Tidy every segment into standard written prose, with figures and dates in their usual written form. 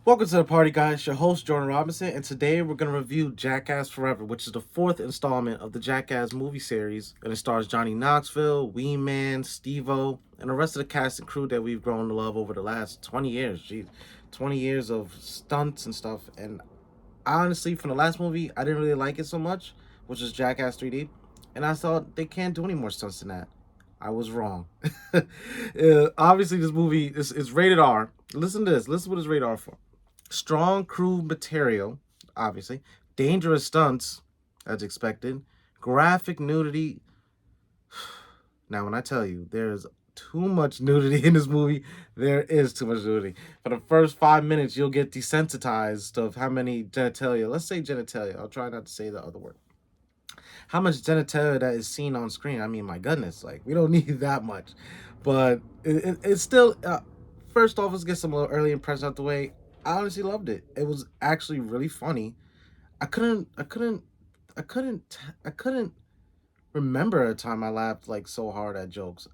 Welcome to the party, guys. Your host, Jordan Robinson, and today we're going to review Jackass Forever, which is the fourth installment of the Jackass movie series. And it stars Johnny Knoxville, Wee Man, Steve-O, and the rest of the cast and crew that we've grown to love over the last 20 years. Jeez, 20 years of stunts and stuff. And honestly, from the last movie, I didn't really like it so much, which is Jackass 3D. And I thought they can't do any more stunts than that. I was wrong. Obviously, this movie is rated R. Listen to this. Listen to what it's rated R for: strong crew material, obviously, dangerous stunts, as expected, graphic nudity. Now, when I tell you there's too much nudity in this movie, there is too much nudity. For the first 5 minutes, you'll get desensitized of how many genitalia. Let's say genitalia. I'll try not to say the other word. How much genitalia that is seen on screen. I mean, my goodness, like we don't need that much, but it's still. First off, let's get some early impressions out the way. I honestly loved it. It was actually really funny. I couldn't, I couldn't, I couldn't remember a time I laughed like so hard at jokes.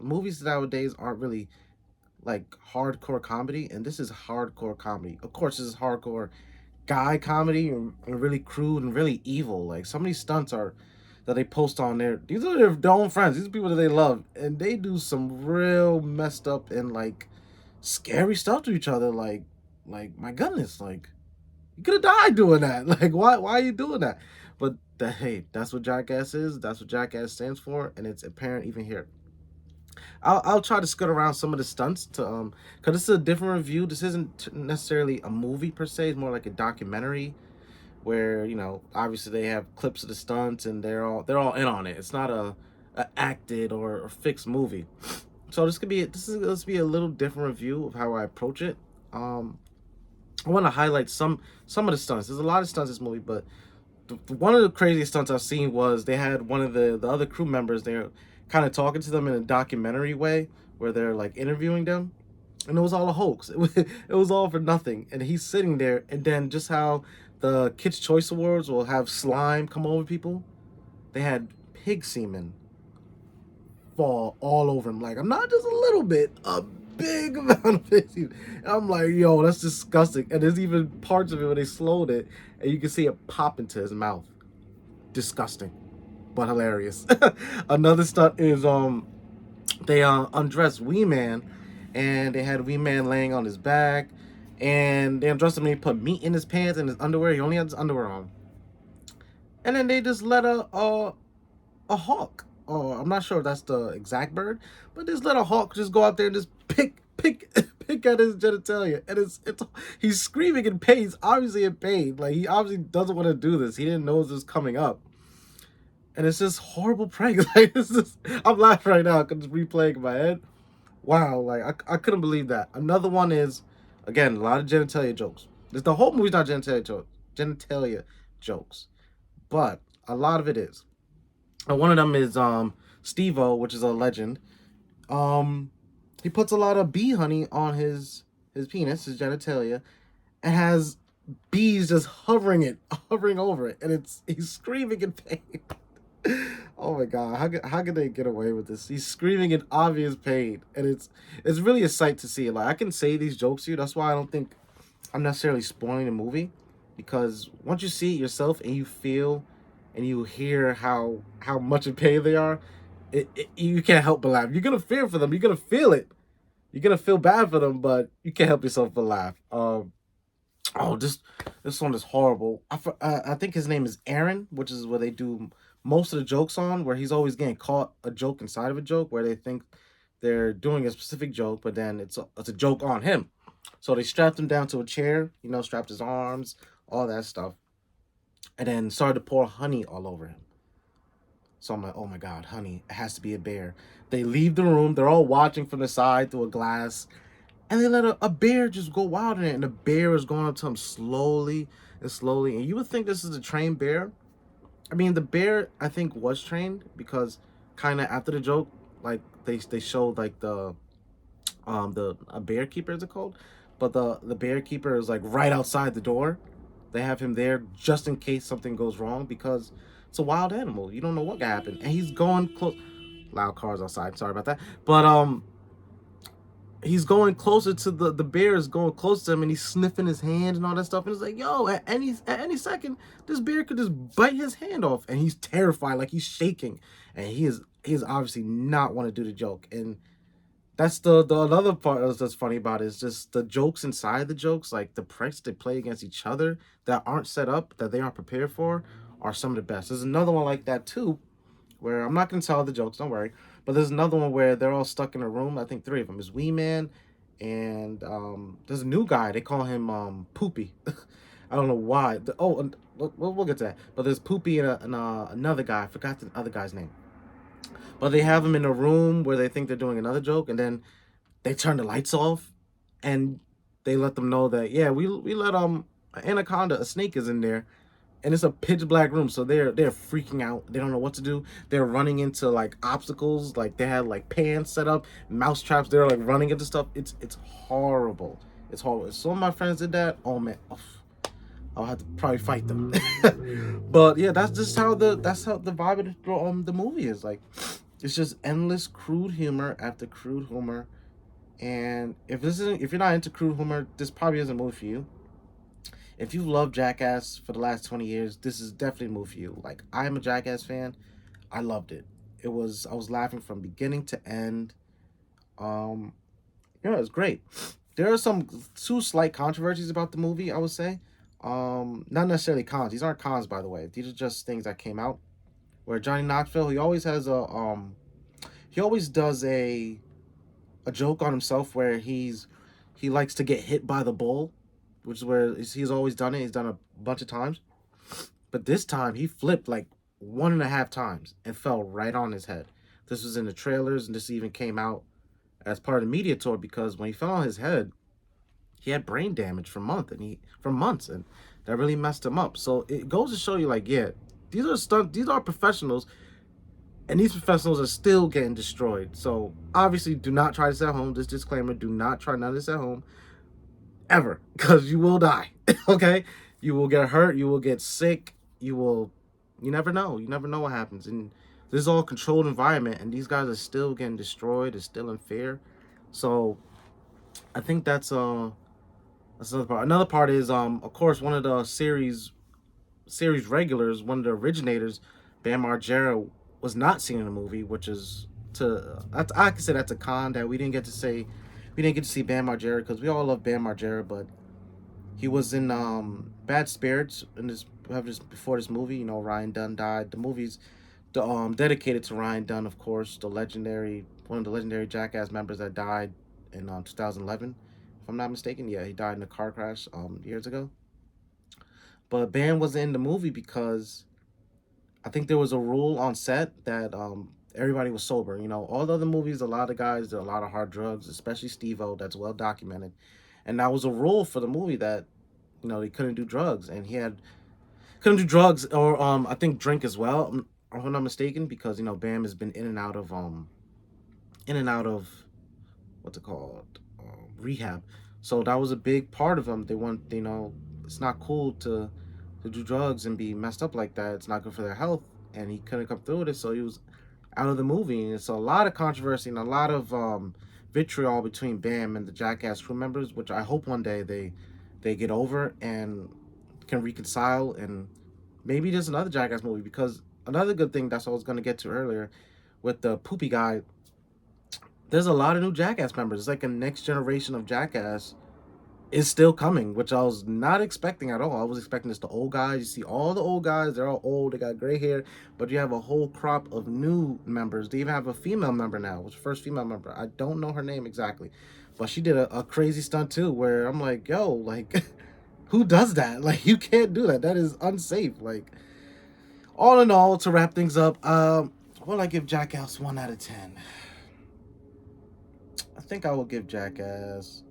Movies nowadays aren't really like hardcore comedy, and this is hardcore comedy. Of course, this is hardcore guy comedy and really crude and really evil. Like some of these stunts are that they post on there. These are their own friends. These are people that they love, and they do some real messed up and like scary stuff to each other. Like my goodness, like you could have died doing that. Like why are you doing that? But hey, that's what Jackass is. That's what Jackass stands for, and it's apparent even here. I'll try to skirt around some of the stunts to because this is a different review. This isn't necessarily a movie per se. It's more like a documentary where obviously they have clips of the stunts and they're all in on it. It's not a acted or fixed movie. So this be a little different review of how I approach it. Um, I want to highlight some of the stunts. There's a lot of stunts in this movie, but one of the craziest stunts I've seen was they had one of the other crew members. They're kind of talking to them in a documentary way where they're like interviewing them, and it was all a hoax. It was all for nothing. And he's sitting there, and then just how the Kids Choice Awards will have slime come over people, they had pig semen fall all over him. Like I'm not just a little bit, a big amount of pig semen. And I'm like, yo, that's disgusting. And there's even parts of it where they slowed it, and you can see it pop into his mouth. Disgusting, but hilarious. Another stunt is they undressed Wee Man, and they had Wee Man laying on his back, and they undressed him and they put meat in his pants and his underwear. He only had his underwear on, and then they just let a hawk. Oh, I'm not sure if that's the exact bird, but just let a hawk just go out there and just pick pick at his genitalia, and it's he's screaming in pain. He's obviously in pain. Like he obviously doesn't want to do this. He didn't know this was coming up, and it's just horrible prank. Like this is I'm laughing right now because it's replaying in my head. Wow, like I couldn't believe that. Another one is again a lot of genitalia jokes. The whole movie's not genitalia jokes, but a lot of it is. And one of them is Steve-O, which is a legend. Um, he puts a lot of bee honey on his penis, his genitalia, and has bees just hovering over it, and he's screaming in pain. Oh my god, how could they get away with this? He's screaming in obvious pain, and it's really a sight to see. Like I can say these jokes to you. That's why I don't think I'm necessarily spoiling the movie, because once you see it yourself and you feel and you hear how much in pain they are, you can't help but laugh. You're gonna fear for them. You're gonna feel it. You're gonna feel bad for them, but you can't help yourself but laugh. Oh, this one is horrible. I think his name is Aaron, which is where they do most of the jokes on. Where he's always getting caught a joke inside of a joke, where they think they're doing a specific joke, but then it's a joke on him. So they strapped him down to a chair, strapped his arms, all that stuff, and then started to pour honey all over him. So I'm like, oh my god, honey, it has to be a bear. They leave the room. They're all watching from the side through a glass, and they let a bear just go wild in it, and the bear is going up to him slowly and slowly. And you would think this is a trained bear. I mean, the bear I think was trained because kind of after the joke, like they showed like the a bear keeper is it called, but the bear keeper is like right outside the door. They have him there just in case something goes wrong because it's a wild animal. You don't know what could happen, and he's going close. Loud cars outside. Sorry about that, but he's going closer to the bear is going close to him, and he's sniffing his hand and all that stuff, and it's like, yo, at any second this bear could just bite his hand off, and he's terrified, like he's shaking, and he is obviously not want to do the joke. And that's the another part that's funny about it is just the jokes inside the jokes, like the pranks they play against each other that aren't set up, that they aren't prepared for, are some of the best. There's another one like that too, where I'm not gonna tell the jokes, don't worry. But there's another one where they're all stuck in a room. I think three of them is Wee Man, and there's a new guy. They call him Poopy. I don't know why. We'll get to that. But there's Poopy and another guy. I forgot the other guy's name. But they have him in a room where they think they're doing another joke, and then they turn the lights off, and they let them know that, yeah, we let an anaconda, a snake is in there, and it's a pitch black room, so they're freaking out. They don't know what to do. They're running into like obstacles, like they had like pans set up, mouse traps. They're like running into stuff. It's horrible. It's horrible. If some of my friends did that, oh man, I'll have to probably fight them. But yeah, that's how the vibe of the movie is like. It's just endless crude humor after crude humor. And if you're not into crude humor, this probably isn't a movie for you. If you love Jackass for the last 20 years, this is definitely a movie for you. Like, I'm a Jackass fan. I loved it. I was laughing from beginning to end. Um, yeah, it was great. There are some two slight controversies about the movie, I would say. Not necessarily cons. These aren't cons, by the way. These are just things that came out. Where Johnny Knoxville, he always does a joke on himself where he likes to get hit by the bull, which is where he's always done it. He's done a bunch of times, but this time he flipped like one and a half times and fell right on his head. This was in the trailers, and this even came out as part of the media tour because when he fell on his head, he had brain damage for months, and that really messed him up. So it goes to show you, like, yeah, these are professionals, and these professionals are still getting destroyed. So obviously, do not try this at home. This disclaimer: do not try none of this at home ever, because you will die. Okay, you will get hurt. You will get sick. You never know. You never know what happens. And this is all controlled environment, and these guys are still getting destroyed. It's still in fear. So I think that's another part. Another part is of course one of the series regulars, one of the originators, Bam Margera, was not seen in the movie, which is I can say that's a con that we didn't get to see Bam Margera because we all love Bam Margera, but he was in bad spirits in this before this movie. You know, Ryan Dunn died. The movie's dedicated to Ryan Dunn, of course, the legendary one of the legendary Jackass members that died in 2011, if I'm not mistaken. Yeah, he died in a car crash years ago. But Bam was in the movie because I think there was a rule on set that everybody was sober. You know, all the other movies, a lot of guys did a lot of hard drugs, especially Steve-O, that's well documented. And that was a rule for the movie that, they couldn't do drugs. And he had couldn't do drugs or I think drink as well, if I'm not mistaken, because Bam has been in and out of what's it called? Rehab. So that was a big part of him. They want, it's not cool to do drugs and be messed up like that. It's not good for their health, and he couldn't come through with it, so he was out of the movie. And it's a lot of controversy and a lot of vitriol between Bam and the Jackass crew members, which I hope one day they get over and can reconcile. And maybe there's another Jackass movie, because another good thing that's what I was going to get to earlier with the poopy guy, there's a lot of new Jackass members. It's like a next generation of Jackass is still coming, which I was not expecting at all. I was expecting this the old guys. You see all the old guys, they're all old, they got gray hair, but you have a whole crop of new members. They even have a female member now, which first female member. I don't know her name exactly, but she did a crazy stunt too, where I'm like, yo, like, who does that? Like, you can't do that. That is unsafe. Like, all in all, to wrap things up, will I give Jackass 1 out of 10? I think I will give Jackass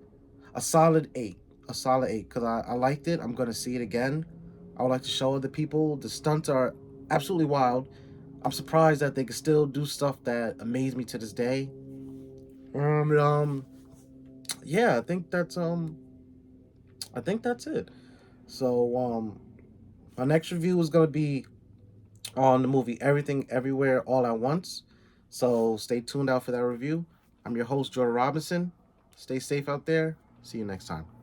a solid 8. A solid 8, because I liked it. I'm going to see it again. I would like to show other people. The stunts are absolutely wild. I'm surprised that they can still do stuff that amaze me to this day. Yeah, I think that's it. So my next review is going to be on the movie Everything Everywhere All at Once. So stay tuned out for that review. I'm your host, Jordan Robinson. Stay safe out there. See you next time.